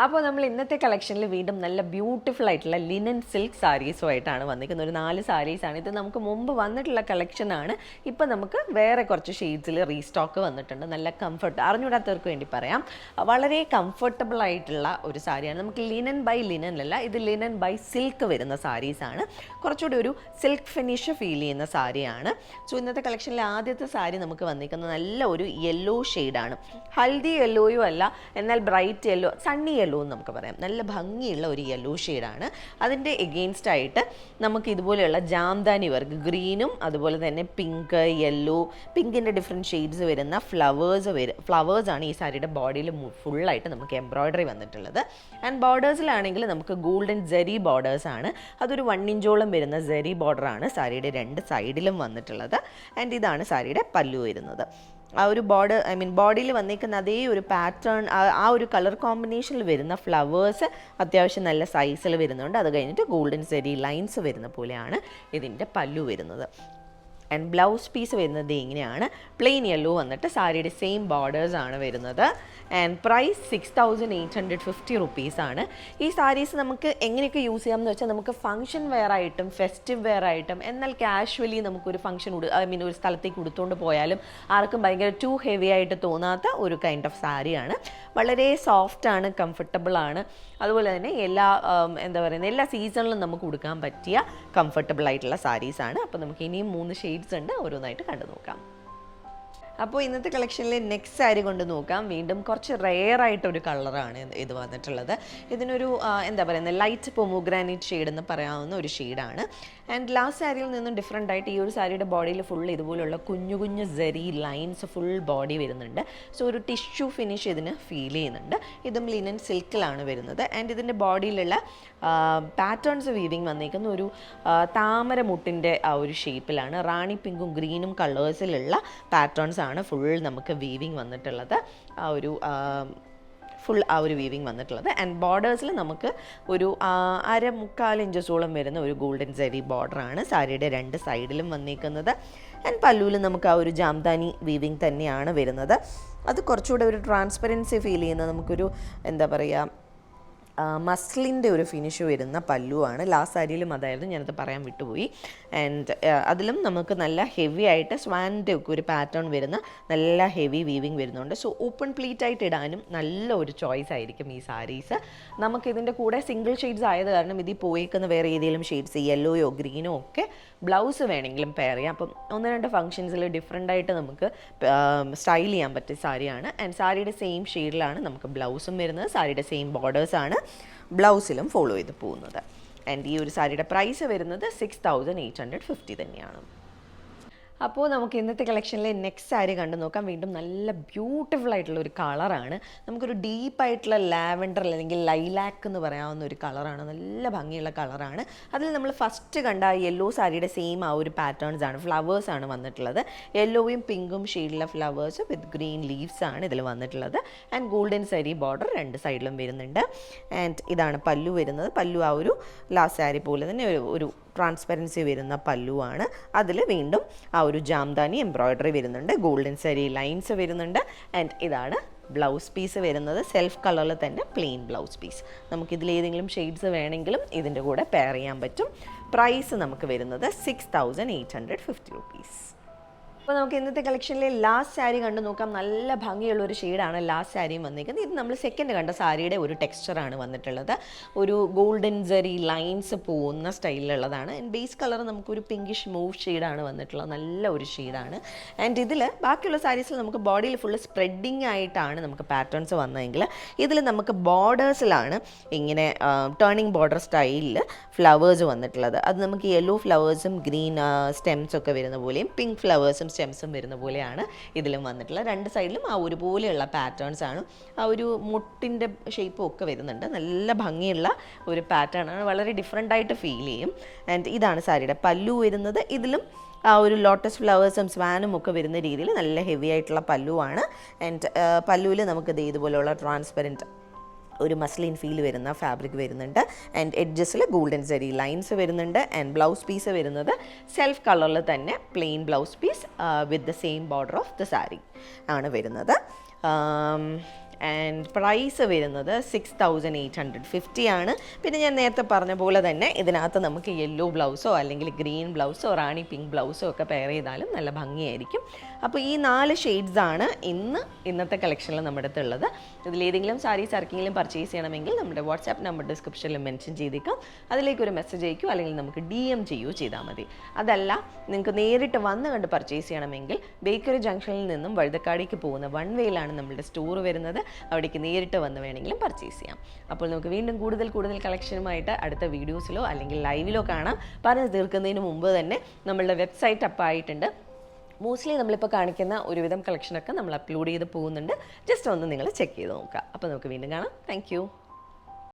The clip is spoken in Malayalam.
അപ്പോൾ നമ്മൾ ഇന്നത്തെ കളക്ഷനിൽ വീണ്ടും നല്ല ബ്യൂട്ടിഫുൾ ആയിട്ടുള്ള ലിനൻ സിൽക്ക് സാരീസുമായിട്ടാണ് വന്നിരിക്കുന്നത്. ഒരു 4 സാരീസാണ് ഇത്. നമുക്ക് മുമ്പ് വന്നിട്ടുള്ള കളക്ഷനാണ്. ഇപ്പം നമുക്ക് വേറെ കുറച്ച് ഷെയ്ഡ്സിൽ റീസ്റ്റോക്ക് വന്നിട്ടുണ്ട്. നല്ല കംഫർട്ട്, അറിഞ്ഞൂടാത്തവർക്ക് വേണ്ടി പറയാം, വളരെ കംഫർട്ടബിൾ ആയിട്ടുള്ള ഒരു സാരിയാണ്. നമുക്ക് ലിനൻ ബൈ ലിനൻ അല്ല, ഇത് ലിനൻ ബൈ സിൽക്ക് വരുന്ന സാരീസാണ്. കുറച്ചുകൂടി ഒരു സിൽക്ക് ഫിനിഷ് ഫീൽ ചെയ്യുന്ന സാരിയാണ്. സോ ഇന്നത്തെ കളക്ഷനിലെ ആദ്യത്തെ സാരി നമുക്ക് വന്നിരിക്കുന്നത് നല്ല ഒരു യെല്ലോ ഷെയ്ഡാണ്. ഹൽദി യെല്ലോയും അല്ല, എന്നാൽ ബ്രൈറ്റ് യെല്ലോ, സണ്ണി യെല്ലോ എന്ന് നമുക്ക് പറയാം. നല്ല ഭംഗിയുള്ള ഒരു യെല്ലോ ഷെയ്ഡാണ്. അതിൻ്റെ എഗെയിൻസ്റ്റ് ആയിട്ട് നമുക്ക് ഇതുപോലെയുള്ള ജാംദാനി വർക്ക് ഗ്രീനും അതുപോലെ തന്നെ പിങ്ക്, യെല്ലോ, പിങ്കിൻ്റെ ഡിഫറെൻറ്റ് ഷെയ്ഡ്സ് വരുന്ന ഫ്ലവേഴ്സാണ് ഈ സാരിയുടെ ബോഡിയിൽ ഫുള്ളായിട്ട് നമുക്ക് എംബ്രോയ്ഡറി വന്നിട്ടുള്ളത്. ആൻഡ് ബോർഡേഴ്സിലാണെങ്കിൽ നമുക്ക് ഗോൾഡൻ ജെറി ബോർഡേഴ്സാണ്. അതൊരു 1 ഇഞ്ചോളം വരുന്ന ജെറി ബോർഡറാണ് സാരിയുടെ 2 സൈഡിലും വന്നിട്ടുള്ളത്. ആൻഡ് ഇതാണ് സാരിയുടെ പല്ലു വരുന്നത്. ആ ഒരു ബോഡിയിൽ വന്നിരിക്കുന്ന അതേ ഒരു പാറ്റേൺ, ആ ഒരു കളർ കോമ്പിനേഷനിൽ വരുന്ന ഫ്ലവേഴ്സ് അത്യാവശ്യം നല്ല സൈസിൽ വരുന്നുണ്ട്. അത് കഴിഞ്ഞിട്ട് ഗോൾഡൻ സെരി ലൈൻസ് വരുന്ന പോലെയാണ് ഇതിൻ്റെ പല്ലു വരുന്നത്. ആൻഡ് ബ്ലൗസ് പീസ് വരുന്നത് ഇങ്ങനെയാണ്. പ്ലെയിൻ യെല്ലോ വന്നിട്ട് സാരിയുടെ സെയിം ബോർഡേഴ്സാണ് വരുന്നത്. ആൻഡ് പ്രൈസ് 6850 റുപ്പീസാണ്. ഈ സാരീസ് നമുക്ക് എങ്ങനെയൊക്കെ യൂസ് ചെയ്യാമെന്ന് വെച്ചാൽ നമുക്ക് ഫംഗ്ഷൻ വെയർ ആയിട്ടും ഫെസ്റ്റീവ് വെയർ ആയിട്ടും, എന്നാൽ കാഷ്വലി നമുക്കൊരു ഫംഗ്ഷൻ ഒരു സ്ഥലത്തേക്ക് ഉടുത്തുകൊണ്ട് പോയാലും ആർക്കും ഭയങ്കര ടു ഹെവി ആയിട്ട് തോന്നാത്ത ഒരു കൈൻഡ് ഓഫ് സാരിയാണ്. വളരെ സോഫ്റ്റാണ്, കംഫർട്ടബിളാണ്. അതുപോലെ തന്നെ എല്ലാ സീസണിലും നമുക്ക് ഉടുക്കാൻ പറ്റിയ കംഫർട്ടബിൾ ആയിട്ടുള്ള സാരീസാണ്. അപ്പോൾ നമുക്ക് ഇനിയും 3 ഷെയ്ഡ്സ് ഉണ്ട്, ഓരോന്നായിട്ട് കണ്ടു നോക്കാം. അപ്പോൾ ഇന്നത്തെ കളക്ഷനിൽ നെക്സ്റ്റ് സാരി കൊണ്ട് നോക്കാം. വീണ്ടും കുറച്ച് റെയർ ആയിട്ടൊരു കളറാണ് ഇത് വന്നിട്ടുള്ളത്. ഇതിനൊരു ലൈറ്റ് പൊമോഗ്രാനൈറ്റ് ഷെയ്ഡ് എന്ന് പറയാവുന്ന ഒരു ഷെയ്ഡാണ്. ആൻഡ് ലാസ്റ്റ് സാരിയിൽ നിന്നും ഡിഫറെൻ്റ് ആയിട്ട് ഈ ഒരു സാരിയുടെ ബോഡിയിൽ ഫുൾ ഇതുപോലുള്ള കുഞ്ഞു കുഞ്ഞു സെറി ലൈൻസ് ഫുൾ ബോഡി വരുന്നുണ്ട്. സോ ഒരു ടിഷ്യൂ ഫിനിഷ് ഇതിന് ഫീൽ ചെയ്യുന്നുണ്ട്. ഇതും ലിനൻ സിൽക്കിലാണ് വരുന്നത്. ആൻഡ് ഇതിൻ്റെ ബോഡിയിലുള്ള പാറ്റേൺസ് വീവിങ് വന്നിരിക്കുന്ന ഒരു താമര മുട്ടിൻ്റെ ആ ഒരു ഷേപ്പിലാണ്. റാണി പിങ്കും ഗ്രീനും കളേഴ്സിലുള്ള പാറ്റേൺസ് ആണ് ഫുൾ നമുക്ക് വീവിങ് വന്നിട്ടുള്ളത്. ആ ഒരു വീവിങ് വന്നിട്ടുള്ളത്. ആൻഡ് ബോർഡേഴ്സിൽ നമുക്ക് ഒരു 1/4 ഇഞ്ചസോളം വരുന്ന ഒരു ഗോൾഡൻ സെരി ബോർഡറാണ് സാരിയുടെ 2 സൈഡിലും വന്നിരിക്കുന്നത്. ആൻഡ് പല്ലുവിൽ നമുക്ക് ആ ഒരു ജാംദാനി വീവിങ് തന്നെയാണ് വരുന്നത്. അത് കുറച്ചുകൂടെ ഒരു ട്രാൻസ്പെറൻസി ഫീൽ ചെയ്യുന്ന, നമുക്കൊരു മസ്ലിൻ്റെ ഒരു ഫിനിഷ് വരുന്ന പല്ലുവാണ്. ലാസ്റ്റ് സാരിയിലും അതായിരുന്നു, ഞാനത് പറയാൻ വിട്ടുപോയി. ആൻഡ് അതിലും നമുക്ക് നല്ല ഹെവി ആയിട്ട് സ്വാൻ്റെ ഒക്കെ ഒരു പാറ്റേൺ വരുന്ന നല്ല ഹെവി വീവിങ് വരുന്നുണ്ട്. സോ ഓപ്പൺ പ്ലീറ്റ് ആയിട്ട് ഇടാനും നല്ല ഒരു ചോയ്സ് ആയിരിക്കും ഈ സാരീസ്. നമുക്കിതിൻ്റെ കൂടെ സിംഗിൾ ഷെയ്ഡ്സ് ആയത് കാരണം ഇതിൽ പോയേക്കുന്ന വേറെ ഏതെങ്കിലും ഷെയ്ഡ്സ് യെല്ലോയോ ഗ്രീനോ ഒക്കെ ബ്ലൗസ് വേണമെങ്കിലും പെയർ ചെയ്യാം. അപ്പം 1-2 ഫംഗ്ഷൻസിൽ ഡിഫറെൻ്റ് ആയിട്ട് നമുക്ക് സ്റ്റൈൽ ചെയ്യാൻ പറ്റിയ സാരിയാണ്. ആൻഡ് സാരിയുടെ സെയിം ഷെയ്ഡിലാണ് നമുക്ക് ബ്ലൗസും വരുന്നത്. സാരിയുടെ സെയിം ബോർഡേഴ്സാണ് ബ്ലൗസിലും ഫോളോ ചെയ്ത് പോകുന്നത്. ആൻഡ് ഈ ഒരു സാരിയുടെ പ്രൈസ് വരുന്നത് 6850 തന്നെയാണ്. അപ്പോൾ നമുക്ക് ഇന്നത്തെ കളക്ഷനിലെ നെക്സ്റ്റ് സാരി കണ്ടു നോക്കാം. വീണ്ടും നല്ല ബ്യൂട്ടിഫുൾ ആയിട്ടുള്ള ഒരു കളറാണ്. നമുക്കൊരു ഡീപ്പായിട്ടുള്ള ലാവൻഡർ അല്ലെങ്കിൽ ലൈലാക്ക് എന്ന് പറയാവുന്ന ഒരു കളറാണ്. നല്ല ഭംഗിയുള്ള കളറാണ്. അതിൽ നമ്മൾ ഫസ്റ്റ് കണ്ട യെല്ലോ സാരിയുടെ സെയിം ആ ഒരു പാറ്റേൺസ് ആണ്, ഫ്ലവേഴ്സാണ് വന്നിട്ടുള്ളത്. യെല്ലോയും പിങ്കും ഷെയ്ഡിലുള്ള ഫ്ലവേഴ്സ് വിത്ത് ഗ്രീൻ ലീവ്സ് ആണ് ഇതിൽ വന്നിട്ടുള്ളത്. ആൻഡ് ഗോൾഡൻ സാരി ബോർഡർ 2 സൈഡിലും വരുന്നുണ്ട്. ആൻഡ് ഇതാണ് പല്ലു വരുന്നത്. പല്ലു ആ ഒരു ലാസ്റ്റ് സാരി പോലെ തന്നെ ഒരു ട്രാൻസ്പെറൻസി വരുന്ന പല്ലുവാണ്. അതിൽ വീണ്ടും ആ ഒരു ജാംദാനി എംബ്രോയ്ഡറി വരുന്നുണ്ട്, ഗോൾഡൻ സാരി ലൈൻസ് വരുന്നുണ്ട്. ആൻഡ് ഇതാണ് ബ്ലൗസ് പീസ് വരുന്നത്. സെൽഫ് കളറിൽ തന്നെ പ്ലെയിൻ ബ്ലൗസ് പീസ്. നമുക്കിതിൽ ഏതെങ്കിലും ഷെയ്ഡ്സ് വേണമെങ്കിലും ഇതിൻ്റെ കൂടെ പെയർ ചെയ്യാൻ പറ്റും. പ്രൈസ് നമുക്ക് വരുന്നത് 6850 റുപ്പീസ്. അപ്പോൾ നമുക്ക് ഇന്നത്തെ കളക്ഷനിലെ ലാസ്റ്റ് സാരി കണ്ടു നോക്കാം. നല്ല ഭംഗിയുള്ള ഒരു ഷെയ്ഡാണ് ലാസ്റ്റ് സാരിയും വന്നിരിക്കുന്നത്. ഇത് നമ്മൾ സെക്കൻഡ് കണ്ട സാരിയുടെ ഒരു ടെക്സ്ചറാണ് വന്നിട്ടുള്ളത്. ഒരു ഗോൾഡൻ ജെറി ലൈൻസ് പോകുന്ന സ്റ്റൈലിലുള്ളതാണ്. ആൻഡ് ബേസ് കളർ നമുക്കൊരു പിങ്കിഷ് മൂവ് ഷെയ്ഡാണ് വന്നിട്ടുള്ളത്. നല്ല ഒരു ഷെയ്ഡാണ്. ആൻഡ് ഇതിൽ ബാക്കിയുള്ള സാരീസിൽ നമുക്ക് ബോഡിയിൽ ഫുള്ള് സ്പ്രെഡിങ് ആയിട്ടാണ് നമുക്ക് പാറ്റേൺസ് വന്നതെങ്കിൽ ഇതിൽ നമുക്ക് ബോർഡേഴ്സിലാണ് ഇങ്ങനെ ടേണിങ് ബോർഡർ സ്റ്റൈലിൽ ഫ്ലവേഴ്സ് വന്നിട്ടുള്ളത്. അത് നമുക്ക് യെല്ലോ ഫ്ലവേഴ്സും ഗ്രീൻ സ്റ്റെംസൊക്കെ വരുന്ന പോലെയും പിങ്ക് ഫ്ലവേഴ്സും സ്റ്റെംസും വരുന്ന പോലെയാണ് ഇതിലും വന്നിട്ടുള്ളത്. 2 സൈഡിലും ആ ഒരുപോലെയുള്ള പാറ്റേൺസ് ആണ്. ആ ഒരു മുട്ടിൻ്റെ ഷേപ്പും ഒക്കെ വരുന്നുണ്ട്. നല്ല ഭംഗിയുള്ള ഒരു പാറ്റേൺ ആണ്. വളരെ ഡിഫറെൻ്റ് ആയിട്ട് ഫീൽ ചെയ്യും. ആൻഡ് ഇതാണ് സാരിയുടെ പല്ലു വരുന്നത്. ഇതിലും ആ ഒരു ലോട്ടസ് ഫ്ലവേഴ്സും സ്വാനും ഒക്കെ വരുന്ന രീതിയിൽ നല്ല ഹെവി ആയിട്ടുള്ള പല്ലുവാണ്. ആൻഡ് പല്ലുവിൽ നമുക്ക് ഇതുപോലെയുള്ള ട്രാൻസ്പെറൻറ്റ് ഒരു മസ്ലിൻ ഫീൽ വരുന്ന ഫാബ്രിക് വരുന്നുണ്ട്. ആൻഡ് എഡ്ജസിൽ ഗോൾഡൻ സെരി ലൈൻസ് വരുന്നുണ്ട്. ആൻഡ് ബ്ലൗസ് പീസ് വരുന്നത് സെൽഫ് കളറിൽ തന്നെ plain blouse piece with the same border of the sari ആണ് വരുന്നത്. ആൻഡ് പ്രൈസ് വരുന്നത് 6850 ആണ്. പിന്നെ ഞാൻ നേരത്തെ പറഞ്ഞ പോലെ തന്നെ ഇതിനകത്ത് നമുക്ക് യെല്ലോ ബ്ലൗസോ അല്ലെങ്കിൽ ഗ്രീൻ ബ്ലൗസോ റാണി പിങ്ക് ബ്ലൗസോ ഒക്കെ പെയർ ചെയ്താലും നല്ല ഭംഗിയായിരിക്കും. അപ്പോൾ ഈ 4 ഷെയ്ഡ്സാണ് ഇന്നത്തെ കളക്ഷനിൽ നമ്മുടെ അടുത്തുള്ളത്. ഇതിലേതെങ്കിലും സാരീസ് ആർക്കെങ്കിലും പർച്ചേസ് ചെയ്യണമെങ്കിൽ നമ്മുടെ വാട്സാപ്പ് നമ്പർ ഡിസ്ക്രിപ്ഷനിൽ മെൻഷൻ ചെയ്തേക്കാം. അതിലേക്ക് ഒരു മെസ്സേജ് അയക്കുകയോ അല്ലെങ്കിൽ നമുക്ക് DM ചെയ്യുകയോ ചെയ്താൽ മതി. അതല്ല നിങ്ങൾക്ക് നേരിട്ട് വന്ന് കണ്ട് പർച്ചേസ് ചെയ്യണമെങ്കിൽ ബേക്കറി ജംഗ്ഷനിൽ നിന്നും വഴുതക്കാടേക്ക് പോകുന്ന 1 വേയിലാണ് നമ്മുടെ സ്റ്റോർ വരുന്നത്. അവിടേക്ക് നേരിട്ട് വന്ന് വേണമെങ്കിലും പർച്ചേസ് ചെയ്യാം. അപ്പോൾ നമുക്ക് വീണ്ടും കൂടുതൽ കളക്ഷനുമായിട്ട് അടുത്ത വീഡിയോസിലോ അല്ലെങ്കിൽ ലൈവിലോ കാണാം. പറഞ്ഞു തീർക്കുന്നതിന് മുമ്പ് തന്നെ നമ്മളുടെ വെബ്സൈറ്റ് അപ്പായിട്ടുണ്ട്. മോസ്റ്റ്ലി നമ്മളിപ്പോൾ കാണിക്കുന്ന ഒരുവിധം കളക്ഷനൊക്കെ നമ്മൾ അപ്ലോഡ് ചെയ്ത് പോകുന്നുണ്ട്. ജസ്റ്റ് ഒന്ന് നിങ്ങൾ ചെക്ക് ചെയ്ത് നോക്കുക. അപ്പോൾ നമുക്ക് വീണ്ടും കാണാം. താങ്ക്